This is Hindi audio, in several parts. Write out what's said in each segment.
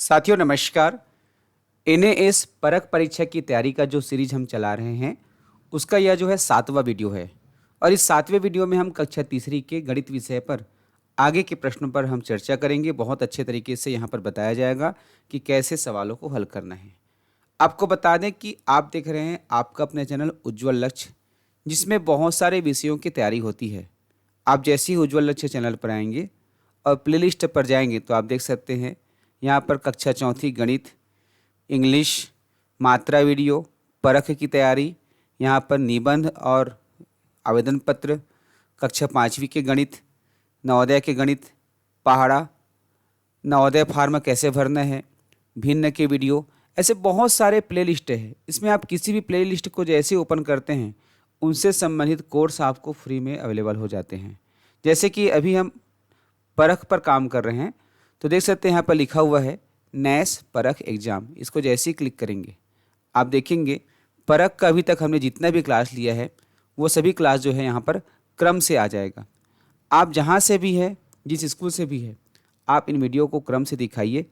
साथियों नमस्कार। एनएएस परख परीक्षा की तैयारी का जो सीरीज हम चला रहे हैं उसका यह जो है 7वां वीडियो है और इस 7वें वीडियो में हम कक्षा तीसरी के गणित विषय पर आगे के प्रश्नों पर हम चर्चा करेंगे। बहुत अच्छे तरीके से यहाँ पर बताया जाएगा कि कैसे सवालों को हल करना है। आपको बता दें कि आप देख रहे हैं आपका अपना चैनल उज्ज्वल लक्ष्य, जिसमें बहुत सारे विषयों की तैयारी होती है। आप जैसे ही उज्ज्वल लक्ष्य चैनल पर आएंगे और प्लेलिस्ट पर जाएंगे तो आप देख सकते हैं यहाँ पर कक्षा चौथी गणित, इंग्लिश, मात्रा वीडियो, परख की तैयारी, यहाँ पर निबंध और आवेदन पत्र, कक्षा पाँचवीं के गणित, नवोदय के गणित, पहाड़ा, नवोदय फार्म कैसे भरना है, भिन्न के वीडियो, ऐसे बहुत सारे प्लेलिस्ट है। इसमें आप किसी भी प्लेलिस्ट को जैसे ओपन करते हैं उनसे संबंधित कोर्स आपको फ्री में अवेलेबल हो जाते हैं। जैसे कि अभी हम परख पर काम कर रहे हैं तो देख सकते हैं यहाँ पर लिखा हुआ है नैस परख एग्ज़ाम। इसको जैसे ही क्लिक करेंगे आप देखेंगे परख का अभी तक हमने जितना भी क्लास लिया है वो सभी क्लास जो है यहाँ पर क्रम से आ जाएगा। आप जहाँ से भी है, जिस स्कूल से भी है, आप इन वीडियो को क्रम से दिखाइए,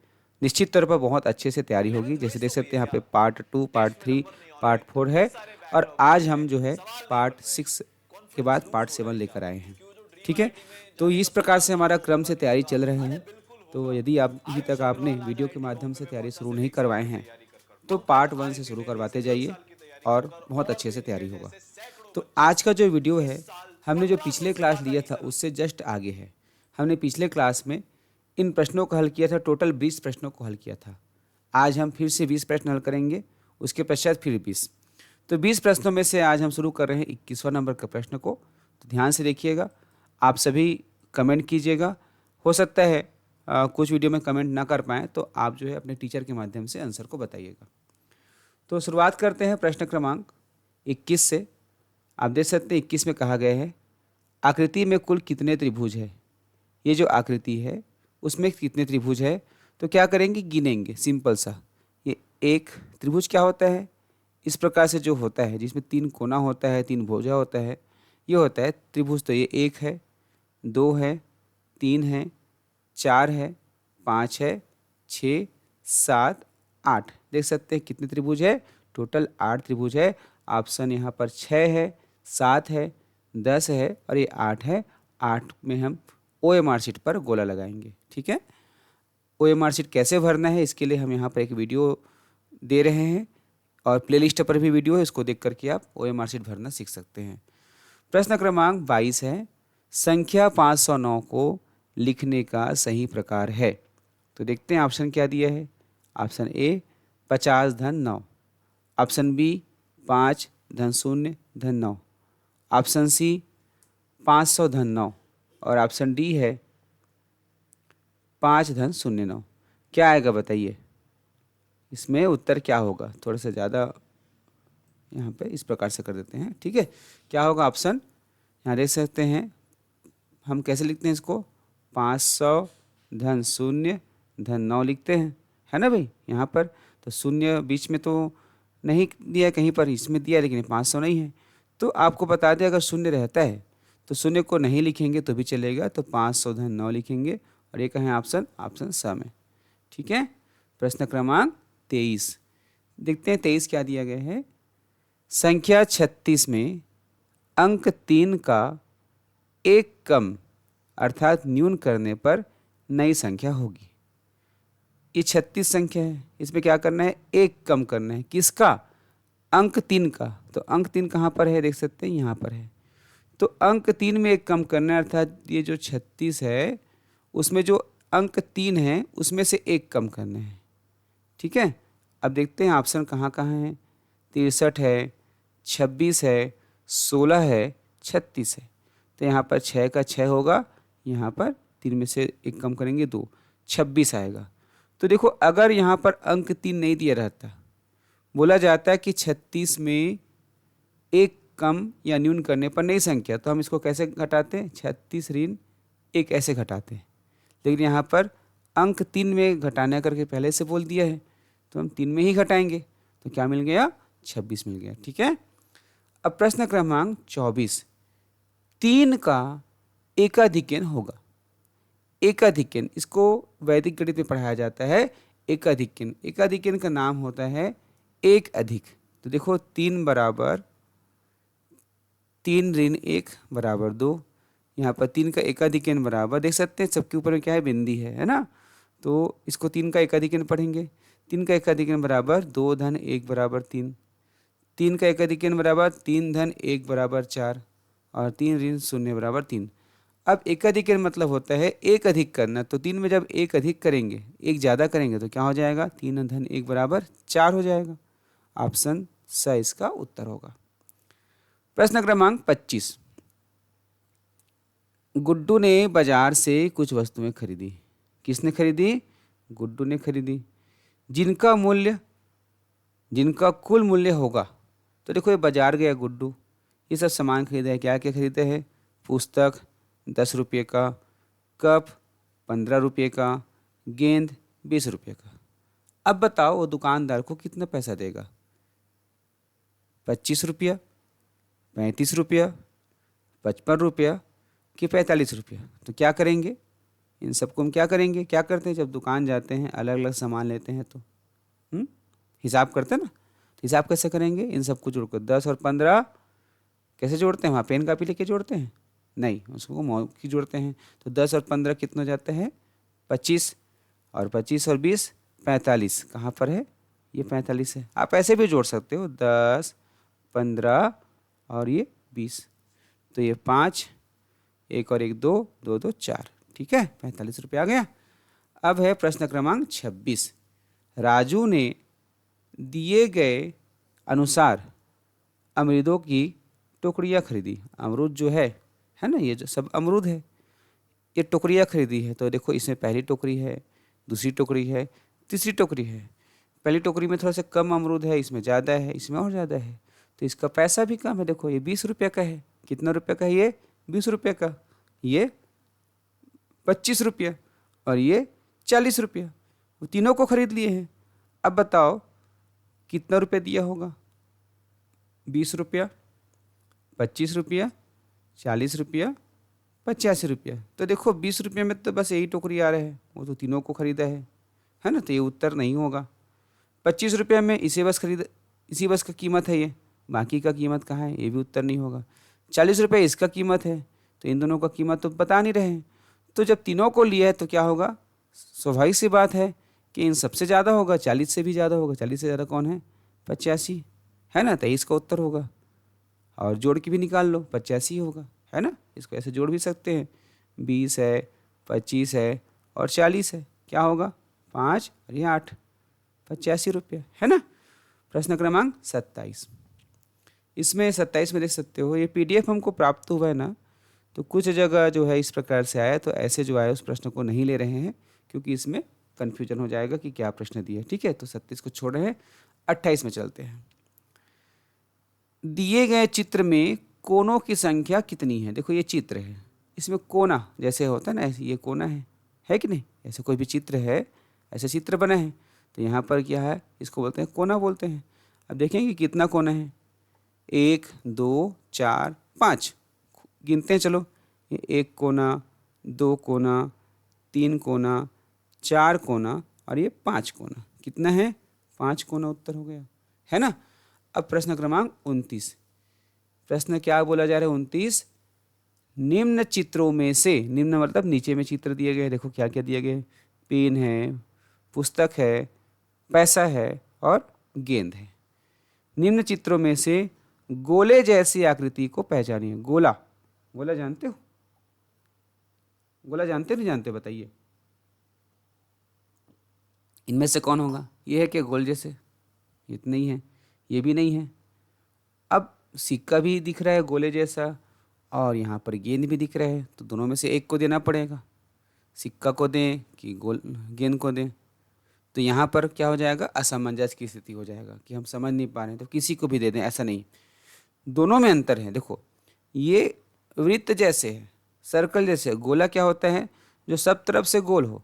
निश्चित तौर पर बहुत अच्छे से तैयारी होगी। जैसे देख सकते हैं यहाँ पे पार्ट 2, पार्ट 3, पार्ट 4 है और आज हम जो है पार्ट 6 के बाद पार्ट 7 लेकर आए हैं। ठीक है, तो इस प्रकार से हमारा क्रम से तैयारी चल रहे हैं। तो यदि आप अभी तक आपने वीडियो के माध्यम से तैयारी शुरू नहीं करवाए हैं तो पार्ट 1 से शुरू करवाते जाइए और बहुत अच्छे से तैयारी होगा। तो आज का जो वीडियो है हमने जो पिछले क्लास लिया था उससे जस्ट आगे है। हमने पिछले क्लास में इन प्रश्नों को हल किया था, टोटल 20 प्रश्नों को हल किया था। आज हम फिर से 20 प्रश्न हल करेंगे, उसके पश्चात फिर 20। तो 20 प्रश्नों में से आज हम शुरू कर रहे हैं 21वां नंबर के प्रश्न को। तो ध्यान से देखिएगा, आप सभी कमेंट कीजिएगा। हो सकता है कुछ वीडियो में कमेंट ना कर पाएँ तो आप जो है अपने टीचर के माध्यम से आंसर को बताइएगा। तो शुरुआत करते हैं प्रश्न क्रमांक 21 से। आप देख सकते हैं 21 में कहा गया है आकृति में कुल कितने त्रिभुज है। ये जो आकृति है उसमें कितने त्रिभुज है तो क्या करेंगे, गिनेंगे। सिंपल सा, ये एक त्रिभुज क्या होता है, इस प्रकार से जो होता है जिसमें 3 कोना होता है, 3 भुजा होता है, ये होता है त्रिभुज। तो ये 1 है, 2 है, 3 है, 4 है, 5 है, 6, 7, 8। देख सकते हैं कितने त्रिभुज है, टोटल 8 त्रिभुज है। ऑप्शन यहाँ पर 6 है, 7 है, 10 है और ये 8 है। 8 में हम OMR शीट पर गोला लगाएंगे। ठीक है, OMR शीट कैसे भरना है इसके लिए हम यहाँ पर एक वीडियो दे रहे हैं और प्लेलिस्ट पर भी वीडियो है, इसको देख करके आप OMR शीट भरना सीख सकते हैं। प्रश्न क्रमांक 22 है संख्या 509 को लिखने का सही प्रकार है। तो देखते हैं ऑप्शन क्या दिया है। ऑप्शन ए 50 धन 9, ऑप्शन बी 5 धन 0 धन 9, ऑप्शन सी 500 धन 9 और ऑप्शन डी है 5 धन 0 9। क्या आएगा बताइए, इसमें उत्तर क्या होगा। थोड़ा सा ज़्यादा यहाँ पे इस प्रकार से कर देते हैं। ठीक है, क्या होगा ऑप्शन, यहाँ देख सकते हैं हम कैसे लिखते हैं इसको, 500 धन 0 धन 9 लिखते हैं, है ना भाई। यहाँ पर तो 0 बीच में तो नहीं दिया है कहीं पर, इसमें दिया है लेकिन 500 नहीं है। तो आपको बता दें अगर 0 रहता है तो 0 को नहीं लिखेंगे तो भी चलेगा, तो 500 धन 9 लिखेंगे और ये कहें ऑप्शन, ऑप्शन स में। ठीक है, प्रश्न क्रमांक 23 देखते हैं। 23 क्या दिया गया है, संख्या 36 में अंक 3 का एक कम अर्थात न्यून करने पर नई संख्या होगी। ये 36 संख्या है, इसमें क्या करना है, एक कम करना है। किसका, अंक 3 का। तो अंक 3 कहाँ पर है, देख सकते हैं यहाँ पर है। तो अंक 3 में एक कम करना है, अर्थात ये जो 36 है उसमें जो अंक 3 है उसमें से एक कम करना है। ठीक है, अब देखते हैं ऑप्शन कहाँ कहाँ है। 63 है, 26 है, 16 है, 36 है। तो यहाँ पर 6 का 6 होगा, यहाँ पर 3 में से एक कम करेंगे 2, 26 आएगा। तो देखो अगर यहाँ पर अंक 3 नहीं दिया रहता, बोला जाता है कि 36 में एक कम या न्यून करने पर नई संख्या, तो हम इसको कैसे घटाते हैं, 36 ऋण 1 ऐसे घटाते हैं। लेकिन यहाँ पर अंक 3 में घटाना करके पहले से बोल दिया है तो हम 3 में ही घटाएंगे, तो क्या मिल गया, 26 मिल गया। ठीक है, अब प्रश्न क्रमांक 24, 3 का एकाधिकन होगा। एकाधिकन, इसको वैदिक गणित में पढ़ाया जाता है एकाधिक्यन, एकाधिक्यन का नाम होता है एक अधिक। तो देखो 3 बराबर 3 ऋण 1 बराबर 2, यहाँ पर 3 का एकाधिकन बराबर, देख सकते हैं सबके ऊपर में क्या है, बिंदी है ना। तो इसको 3 का एकाधिकन पढ़ेंगे। 3 का एकाधिकन बराबर 2 धन 1 बराबर 3, 3 का एकाधिकन बराबर 3 धन 1 बराबर 4 और 3 ऋण 0 बराबर 3। अब एकाधिकन मतलब होता है एक अधिक करना, तो 3 में जब एक अधिक करेंगे, एक ज़्यादा करेंगे तो क्या हो जाएगा, 3 धन 1 बराबर 4 हो जाएगा। ऑप्शन स इसका उत्तर होगा। प्रश्न क्रमांक 25। गुड्डू ने बाजार से कुछ वस्तुएं खरीदी। किसने खरीदी, गुड्डू ने खरीदी। जिनका मूल्य, जिनका कुल मूल्य होगा, तो देखो ये बाजार गया गुड्डू, ये सब सामान खरीदा है। क्या क्या खरीदे हैं, पुस्तक 10 रुपये का, कप 15 रुपये का, गेंद 20 रुपये का। अब बताओ वो दुकानदार को कितना पैसा देगा, 25 रुपया, 35 रुपया, 55 रुपया कि 45 रुपया। तो क्या करेंगे, इन सबको हम क्या करेंगे, क्या करते हैं जब दुकान जाते हैं अलग अलग सामान लेते हैं तो हिसाब करते हैं ना। तो हिसाब कैसे करेंगे, इन सबको जोड़कर 10 और 15 कैसे जोड़ते हैं, वहाँ पेन कापी लेके जोड़ते हैं, नहीं उसको मौखी जोड़ते हैं। तो 10 और 15 कितना जाते हैं, 25, और 25 और 20 45। कहाँ पर है, ये 45 है। आप ऐसे भी जोड़ सकते हो, 10 15 और ये 20, तो ये 5, 1 और 1 2, 2 2 4, ठीक है, 45 रुपये आ गया। अब है प्रश्न क्रमांक 26। राजू ने दिए गए अनुसार अमरूदों की टोकरियाँ खरीदी। अमरूद जो है ना, ये जो सब अमरूद है, ये टोकरियाँ खरीदी है। तो देखो इसमें पहली टोकरी है, दूसरी टोकरी है, तीसरी टोकरी है। पहली टोकरी में थोड़ा सा कम अमरूद है, इसमें ज़्यादा है, इसमें और ज़्यादा है, तो इसका पैसा भी कम है। देखो ये 20 रुपये का है, कितना रुपये का है ये, 20 रुपये का, ये 25 रुपये और ये 40 रुपये। वो तीनों को खरीद लिए हैं। अब बताओ कितना रुपये दिया होगा, 20 रुपया, 25 रुपया, 40 रुपया, 85 रुपया। तो देखो 20 रुपये में तो बस यही टोकरी आ रहा है, वो तो तीनों को खरीदा है ना, तो ये उत्तर नहीं होगा। 25 रुपये में इसी बस का कीमत है ये, बाकी का कीमत कहाँ है, ये भी उत्तर नहीं होगा। 40 रुपये इसका कीमत है, तो इन दोनों का कीमत तो बता नहीं रहे हैं। तो जब तीनों को लिया है तो क्या होगा, स्वाभाविक सी बात है कि इन सबसे ज़्यादा होगा, 40 से भी ज़्यादा होगा। 40 से ज़्यादा कौन है, 85 है ना, तो इसका उत्तर होगा। और जोड़ के भी निकाल लो, 85 होगा, है ना। इसको ऐसे जोड़ भी सकते हैं, 20 है, 25 है और 40 है, क्या होगा 5 और ये 8, 85 रुपये, है ना। प्रश्न क्रमांक 27। इसमें 27 में देख सकते हो, ये PDF हमको प्राप्त हुआ है ना, तो कुछ जगह जो है इस प्रकार से आया, तो ऐसे जो आया उस प्रश्न को नहीं ले रहे हैं, क्योंकि इसमें कन्फ्यूजन हो जाएगा कि क्या प्रश्न दिया है, ठीक है। तो 27 को छोड़ रहे हैं, 28 में चलते हैं। दिए गए चित्र में कोनों की संख्या कितनी है। देखो ये चित्र है, इसमें कोना जैसे होता है ना, ये कोना है कि नहीं, ऐसे कोई भी चित्र है, ऐसे चित्र बना है, तो यहाँ पर क्या है, इसको बोलते हैं कोना बोलते हैं। अब देखेंगे कितना कोना है, 1 2 4 5, गिनते हैं चलो। ये 1 कोना, 2 कोना, 3 कोना, 4 कोना और ये 5 कोना। कितना है, 5 कोना उत्तर हो गया, है ना। अब प्रश्न क्रमांक 29। प्रश्न क्या बोला जा रहा है, 29। निम्न चित्रों में से, निम्न मतलब नीचे में चित्र दिए गए, देखो क्या क्या दिए गए, पेन है, पुस्तक है, पैसा है और गेंद है। निम्न चित्रों में से गोले जैसी आकृति को पहचानिए। गोला, गोला जानते हो, गोला जानते नहीं जानते, बताइए इनमें से कौन होगा। ये है कि गोल जैसे, ये तो नहीं है, ये भी नहीं है। अब सिक्का भी दिख रहा है गोले जैसा, और यहाँ पर गेंद भी दिख रहा है, तो दोनों में से एक को देना पड़ेगा, सिक्का को दें कि गेंद को दें। तो यहाँ पर क्या हो जाएगा, असमंजस की स्थिति हो जाएगा कि हम समझ नहीं पा रहे हैं, तो किसी को भी दे दें, ऐसा नहीं। दोनों में अंतर है। देखो ये वृत्त जैसे है, सर्कल जैसे, गोला क्या होता है, जो सब तरफ से गोल हो।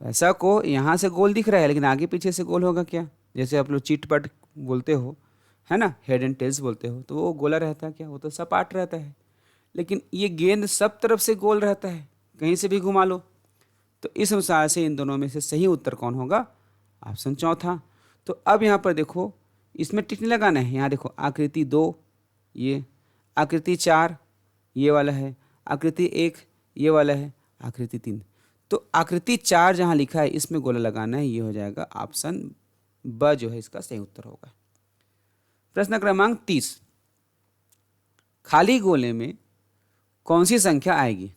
पैसा को यहाँ से गोल दिख रहा है, लेकिन आगे पीछे से गोल होगा क्या, जैसे आप लोग चिट पट बोलते हो, है ना, हेड एंड टेल्स बोलते हो, तो वो गोला रहता है क्या, वो तो सपाट रहता है। लेकिन ये गेंद सब तरफ से गोल रहता है, कहीं से भी घुमा लो। तो इस अनुसार से इन दोनों में से सही उत्तर कौन होगा? ऑप्शन चौथा। तो अब यहाँ पर देखो, इसमें टिक नहीं लगाना है। यहाँ देखो आकृति 2 ये, आकृति 4 ये वाला है, आकृति 1 ये वाला है, आकृति 3। तो आकृति 4 जहाँ लिखा है इसमें गोला लगाना है, ये हो जाएगा ऑप्शन ब जो है इसका सही उत्तर होगा। प्रश्न क्रमांक 30, खाली गोले में कौन सी संख्या आएगी?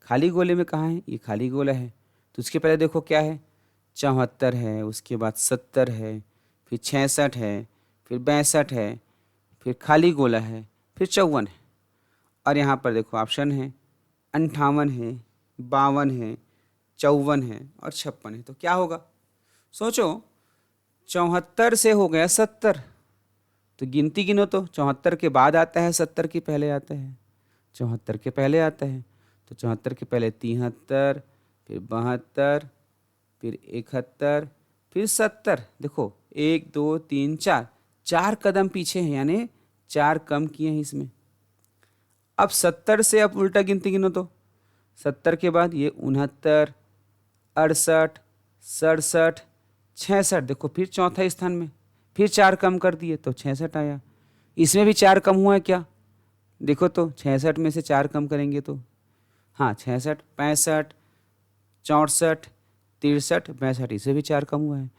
खाली गोले में कहाँ है? ये खाली गोला है, तो उसके पहले देखो क्या है, 74 है, उसके बाद 70 है, फिर 66 है, फिर 62 है, फिर खाली गोला है, फिर 54 है। और यहाँ पर देखो ऑप्शन है 58 है, 52 है, 54 है और 56 है। तो क्या होगा? सोचो, 74 से हो गया 70, तो गिनती गिनो तो 74 के बाद आता है 70 के पहले आता है, 74 के पहले आता है, तो 74 के पहले 73, फिर 72, फिर 71, फिर 70। देखो 1 2 3 4, 4 कदम पीछे हैं, यानी 4 कम किए हैं इसमें। अब 70 से अब उल्टा गिनती गिनो तो 70 के बाद ये 69, 68, 67, 66। देखो फिर चौथा स्थान में, फिर 4 कम कर दिए तो 66 आया। इसमें भी 4 कम हुआ है क्या? देखो तो 66 में से 4 कम करेंगे तो हाँ 66, 65, 64, 63, 62, इसे भी 4 कम हुआ है।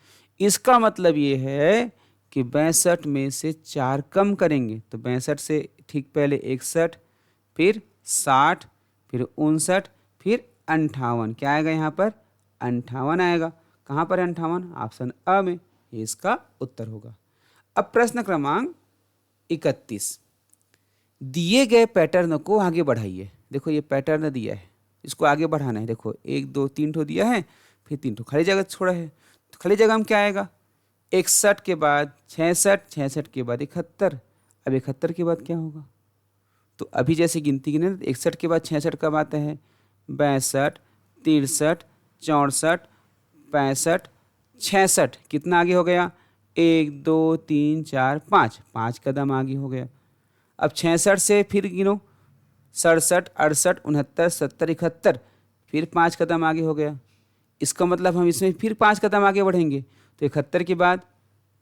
इसका मतलब ये है कि 62 में से 4 कम करेंगे तो 62 से ठीक पहले 61, फिर 60, फिर 59, फिर 58। क्या आएगा यहाँ पर? 58 आएगा। कहाँ पर है 58? ऑप्शन अ में, ये इसका उत्तर होगा। अब प्रश्न क्रमांक 31, दिए गए पैटर्न को आगे बढ़ाइए। देखो ये पैटर्न दिया है, इसको आगे बढ़ाना है। देखो 1 2 3 ठो दिया है, फिर 3 ठो खाली जगह छोड़ा है, तो खाली जगह में क्या आएगा? 61 के बाद 66, 66 के बाद 71। अब 71 के बाद क्या होगा? तो अभी जैसे गिनती गिने 61 के बाद 66 कब आता है? 62, 63, 64, 65, 66। कितना आगे हो गया? 1 2 3 4 5, 5 कदम आगे हो गया। अब 66 से फिर गिनो, 67, 68, 69, 70, 71, फिर 5 कदम आगे हो गया। इसका मतलब हम इसमें फिर 5 कदम आगे बढ़ेंगे, तो 71 के बाद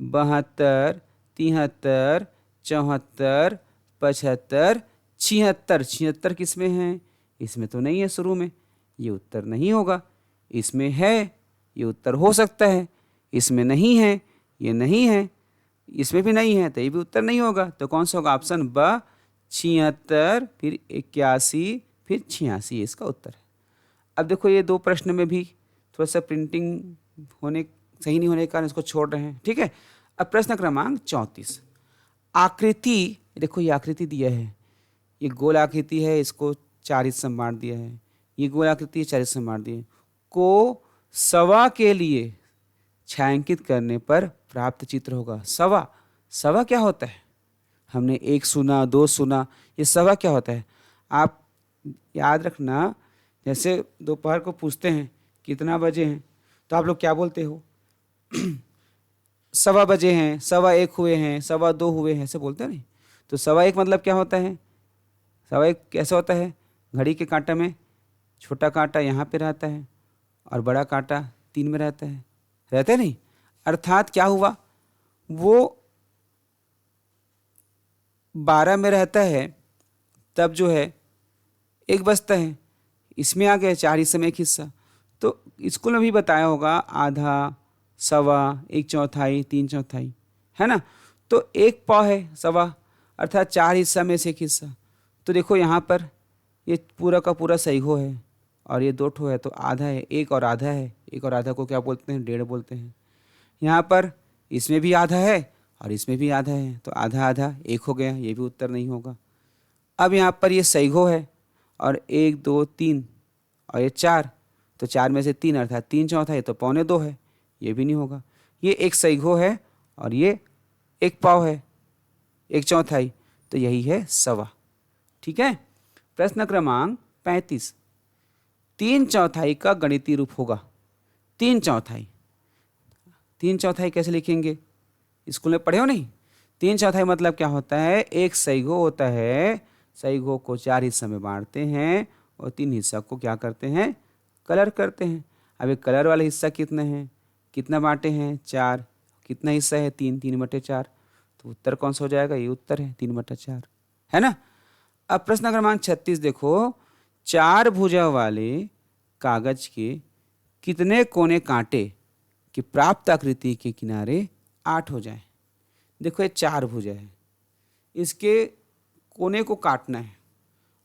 72, 73, 74, 75, 76। 76 किस में है? इसमें तो नहीं है शुरू में, ये उत्तर नहीं होगा। इसमें है, ये उत्तर हो सकता है। इसमें नहीं है, ये नहीं है, इसमें भी नहीं है, तो ये भी उत्तर नहीं होगा। तो कौन सा होगा? ऑप्शन ब, 76, फिर 81, फिर 86, इसका उत्तर है। अब देखो ये 2 प्रश्न में भी थोड़ा सा प्रिंटिंग होने सही नहीं होने के कारण इसको छोड़ रहे हैं, ठीक है। अब प्रश्न क्रमांक 34, आकृति, देखो ये आकृति दिया है, ये गोल आकृति है, इसको 4 हिस्सा में बांट दिया है। ये गोल आकृति है, 4 हिस्सा में बांट दिया है। को सवा के लिए छायांकित करने पर प्राप्त चित्र होगा। सवा, सवा क्या होता है? हमने 1 सुना, 2 सुना, ये सवा क्या होता है? आप याद रखना, जैसे दोपहर को पूछते हैं कितना बजे हैं, तो आप लोग क्या बोलते हो? सवा बजे हैं, 1:15 हुए हैं, 2:15 हुए हैं, ऐसे बोलते हैं नहीं? तो 1:15 मतलब क्या होता है? 1:15 कैसे होता है? घड़ी के कांटे में छोटा कांटा यहाँ पे रहता है और बड़ा कांटा 3 में रहता है, रहते नहीं? अर्थात क्या हुआ, वो 12 में रहता है तब जो है 1 बजता है, इसमें आ गया 4 हिस्से में 1 हिस्सा। तो स्कूल में भी बताया होगा, आधा, सवा, 1/4, 3/4, है ना? तो 1 पाव है सवा, अर्थात 4 हिस्सा में से 1 हिस्सा। तो देखो यहाँ पर ये पूरा का पूरा सही हो है और ये 2 ठो है, तो आधा है, 1 और आधा है। 1 और आधा को क्या बोलते हैं? 1.5 बोलते हैं। यहाँ पर इसमें भी आधा है और इसमें भी आधा है, तो आधा आधा 1 हो गया, ये भी उत्तर नहीं होगा। अब यहाँ पर ये सही हो है और 1 2 3 और ये 4, तो 4 में से 3 अर्थात 3/4, तो 1.25 है, ये भी नहीं होगा। ये एक सही हो है और ये 1 पाव है, 1/4, तो यही है सवा, ठीक है। प्रश्न क्रमांक 35, 3/4 का गणितीय रूप होगा। 3/4, 3/4 कैसे लिखेंगे? स्कूल में पढ़े हो नहीं? 3/4 मतलब क्या होता है? एक सही हो होता है, सही हो को 4 हिस्सा में बांटते हैं और 3 हिस्सा को क्या करते हैं? कलर करते हैं। अब ये कलर वाला हिस्सा कितना है, कितना बांटे हैं 4, कितना हिस्सा है 3, 3/4, तो उत्तर कौन सा हो जाएगा, ये उत्तर है 3/4, है ना। अब प्रश्न क्रमांक 36 देखो, 4 भुजा वाले कागज के कितने कोने काटे कि प्राप्त आकृति के किनारे 8 हो जाए। देखो ये 4 भुजा है, इसके कोने को काटना है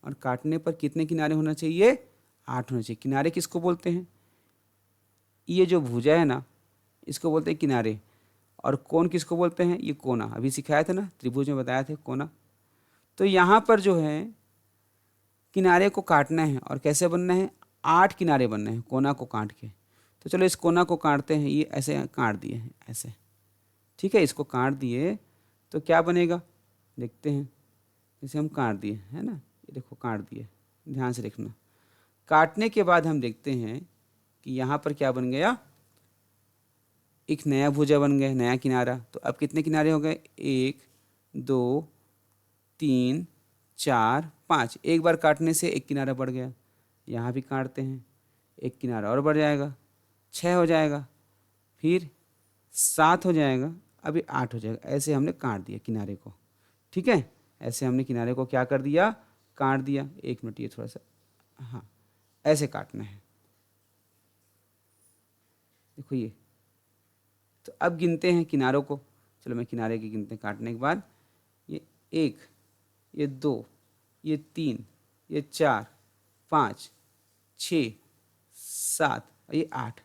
और काटने पर कितने किनारे होना चाहिए, 8 होना चाहिए। किनारे किसको बोलते हैं, ये जो भुजा है ना इसको बोलते हैं किनारे, और कोण किसको बोलते हैं, ये कोना। अभी सिखाया था ना, त्रिभुज में बताया था कोना। तो यहाँ पर जो है किनारे को काटना है और कैसे बनना है, 8 किनारे बनने हैं कोना को काट के। तो चलो इस कोना को काटते हैं, ये ऐसे काट दिए हैं ऐसे, ठीक है। इसको काट दिए तो क्या बनेगा, देखते हैं। जैसे हम काट दिए है ना, ये देखो काट दिए, ध्यान से देखना। काटने के बाद हम देखते हैं कि यहाँ पर क्या बन गया, एक नया भुजा बन गया, नया किनारा। तो अब कितने किनारे हो गए, 1 2 3 4 5। एक बार काटने से एक किनारा बढ़ गया, यहाँ भी काटते हैं, एक किनारा और बढ़ जाएगा, 6 हो जाएगा, फिर 7 हो जाएगा, अभी 8 हो जाएगा। ऐसे हमने काट दिया किनारे को, ठीक है। ऐसे हमने किनारे को क्या कर दिया, काट दिया। 1 मिनट, ये थोड़ा सा, हाँ ऐसे काटना है, देखो ये। तो अब गिनते हैं किनारों को। चलो मैं किनारे की गिनते हैं काटने के बाद। ये 1, ये 2, ये 3, ये 4 5 6 7 और ये 8,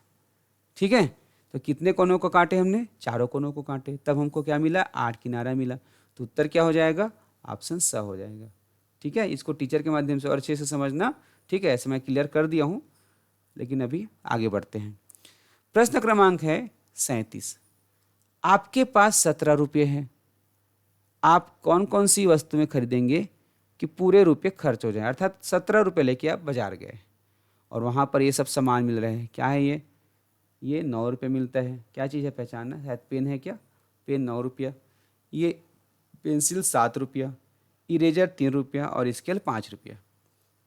ठीक है। तो कितने कोनों को काटे हमने, चारों कोनों को काटे, तब हमको क्या मिला, 8 किनारा मिला। तो उत्तर क्या हो जाएगा, ऑप्शन स हो जाएगा, ठीक है। इसको टीचर के माध्यम से और अच्छे से समझना, ठीक है। ऐसे मैं क्लियर कर दिया हूँ, लेकिन अभी आगे बढ़ते हैं। प्रश्न क्रमांक है 37। आपके पास 17 रुपये हैं, आप कौन कौन सी वस्तुएं खरीदेंगे कि पूरे रुपये खर्च हो जाए। अर्थात 17 रुपये लेके आप बाजार गए और वहाँ पर ये सब सामान मिल रहे हैं। क्या है ये 9 रुपये मिलता है। क्या चीज़ है, पहचानना, शायद पेन है क्या, पेन 9 रुपया, ये पेंसिल 7 रुपया, इरेजर 3 रुपया और स्केल 5 रुपया।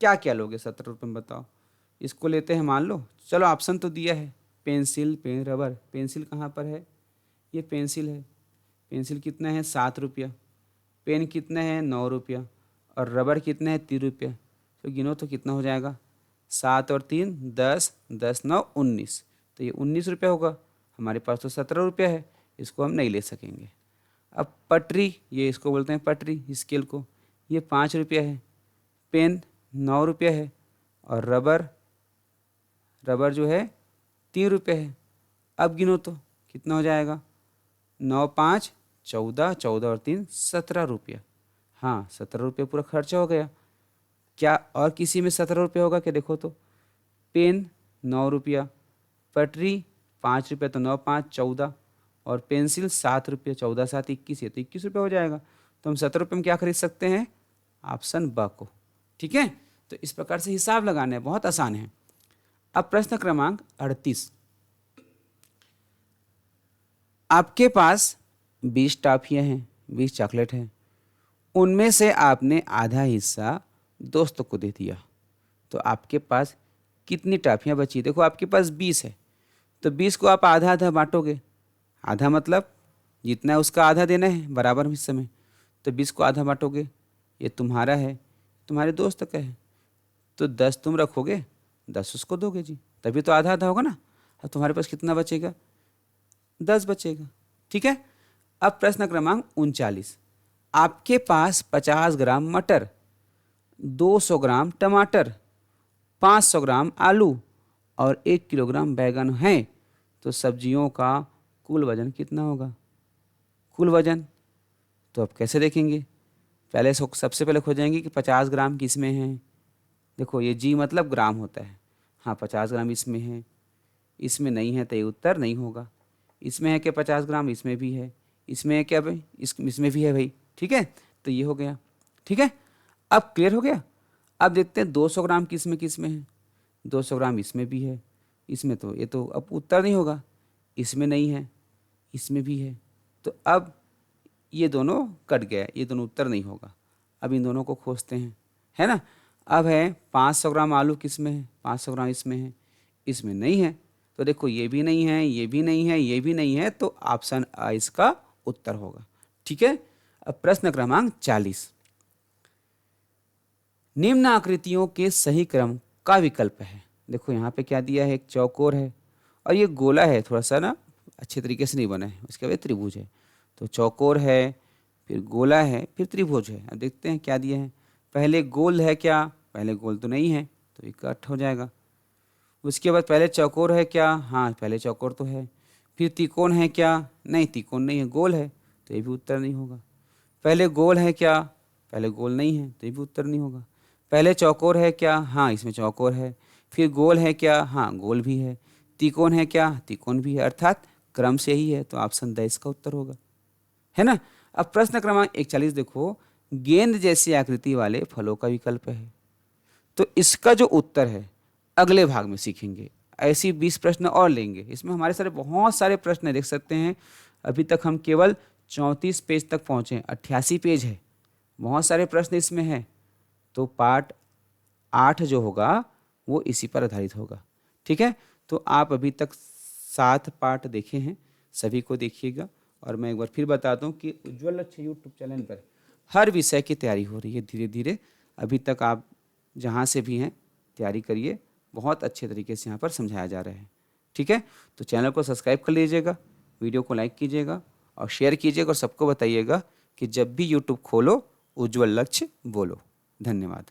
क्या क्या लोगे 17 रुपये में, बताओ। इसको लेते हैं, मान लो, चलो ऑप्शन तो दिया है, पेंसिल, पेन, रबर। पेंसिल कहाँ पर है, ये पेंसिल है, पेंसिल कितना है 7 रुपया, पेन कितना है 9 रुपया और रबर कितना है 3 रुपया। तो गिनो तो कितना हो जाएगा, 7 और 3 10, 10 9 19, तो ये 19 रुपया होगा। हमारे पास तो 17 रुपया है, इसको हम नहीं ले सकेंगे। अब पटरी, ये इसको बोलते हैं पटरी, स्केल को, ये 5 रुपया है, पेन 9 रुपया है और रबर जो है 3 रुपये है। अब गिनो तो कितना हो जाएगा, 9 5 14, 14 और 3 17 रुपया। हाँ 17 रुपये पूरा खर्चा हो गया। क्या और किसी में 17 रुपये होगा क्या, देखो तो। पेन 9 रुपया, पटरी 5 रुपये, तो 9 5 14 और पेंसिल 7 रुपये, 14 7 21 है, तो 21 रुपये हो जाएगा। तो हम 17 रुपये में क्या खरीद सकते हैं, ऑप्शन ब को, ठीक है। तो इस प्रकार से हिसाब लगाना है, बहुत आसान है। अब प्रश्न क्रमांक 38। आपके पास 20 टॉफियाँ हैं, 20 चॉकलेट हैं, उनमें से आपने आधा हिस्सा दोस्तों को दे दिया, तो आपके पास कितनी टॉफियाँ बची। देखो आपके पास 20 है, तो 20 को आप आधा आधा बांटोगे। आधा मतलब जितना है उसका आधा देना है बराबर हिस्से में। तो 20 को आधा बांटोगे, ये तुम्हारा है, तुम्हारे दोस्त का है, तो 10 तुम रखोगे, 10 उसको दोगे जी, तभी तो आधा आधा होगा ना। अब तुम्हारे पास कितना बचेगा, 10 बचेगा, ठीक है। अब प्रश्न क्रमांक 39। आपके पास 50 ग्राम मटर, 200 ग्राम टमाटर, 500 ग्राम आलू और 1 किलोग्राम बैगन हैं, तो सब्जियों का कुल वजन कितना होगा। कुल वजन तो अब कैसे देखेंगे, पहले सबसे पहले खोजेंगे कि 50 ग्राम किस में है। देखो ये जी मतलब ग्राम होता है, हाँ 50 ग्राम इसमें है, इसमें नहीं है तो ये उत्तर नहीं होगा। इसमें है क्या 50 ग्राम, इसमें भी है, इसमें है क्या भाई, इसमें भी है भाई, ठीक है। तो ये हो गया, ठीक है। अब क्लियर हो गया। अब देखते हैं 200 ग्राम किस में है। 200 ग्राम इसमें भी है, इसमें तो ये तो अब उत्तर नहीं होगा, इसमें नहीं है, इसमें भी है, तो अब ये दोनों कट गए, ये दोनों उत्तर नहीं होगा। अब इन दोनों को खोजते हैं, है ना। अब है 500 ग्राम आलू किस में है, 500 ग्राम इसमें है, इसमें नहीं है। तो देखो ये भी नहीं है, ये भी नहीं है, ये भी नहीं है, तो ऑप्शन आ इसका उत्तर होगा। ठीक है। अब प्रश्न क्रमांक 40, निम्न आकृतियों के सही क्रम का विकल्प है। देखो यहाँ पे क्या दिया है, एक चौकोर है और ये गोला है, थोड़ा सा ना अच्छे तरीके से नहीं बना है, उसके बाद त्रिभुज है। तो चौकोर है, फिर गोला है, फिर त्रिभुज है। अब देखते हैं क्या दिया है। पहले गोल है क्या, पहले गोल तो नहीं है, तो ये कट हो जाएगा। उसके बाद पहले चौकोर है क्या, हाँ पहले चौकोर तो है। फिर त्रिकोण है क्या, नहीं त्रिकोण नहीं है, गोल है, तो ये भी उत्तर नहीं होगा। पहले गोल है क्या, पहले गोल नहीं है, तो ये भी उत्तर नहीं होगा। पहले चौकोर है क्या, हाँ इसमें चौकोर है। फिर गोल है क्या, हाँ गोल भी है। त्रिकोण है क्या, त्रिकोण भी है, अर्थात क्रम से ही है, तो ऑप्शन द इसका उत्तर होगा, है ना। अब प्रश्न क्रमांक 41 देखो, गेंद जैसी आकृति वाले फलों का विकल्प है। तो इसका जो उत्तर है अगले भाग में सीखेंगे। ऐसी 20 प्रश्न और लेंगे, इसमें हमारे सारे बहुत सारे प्रश्न देख सकते हैं। अभी तक हम केवल 34 पेज तक पहुँचे, 88 पेज है, बहुत सारे प्रश्न इसमें हैं। तो पार्ट 8 जो होगा वो इसी पर आधारित होगा। ठीक है। तो आप अभी तक 7 पार्ट देखे हैं, सभी को देखिएगा। और मैं एक बार फिर बताता हूँ कि उज्ज्वल लक्ष्य यूट्यूब चैनल पर हर विषय की तैयारी हो रही है धीरे धीरे। अभी तक आप जहाँ से भी हैं तैयारी करिए, बहुत अच्छे तरीके से यहाँ पर समझाया जा रहा है। ठीक है। तो चैनल को सब्सक्राइब कर लीजिएगा, वीडियो को लाइक कीजिएगा और शेयर कीजिएगा और सबको बताइएगा कि जब भी यूट्यूब खोलो उज्ज्वल लक्ष्य बोलो। धन्यवाद।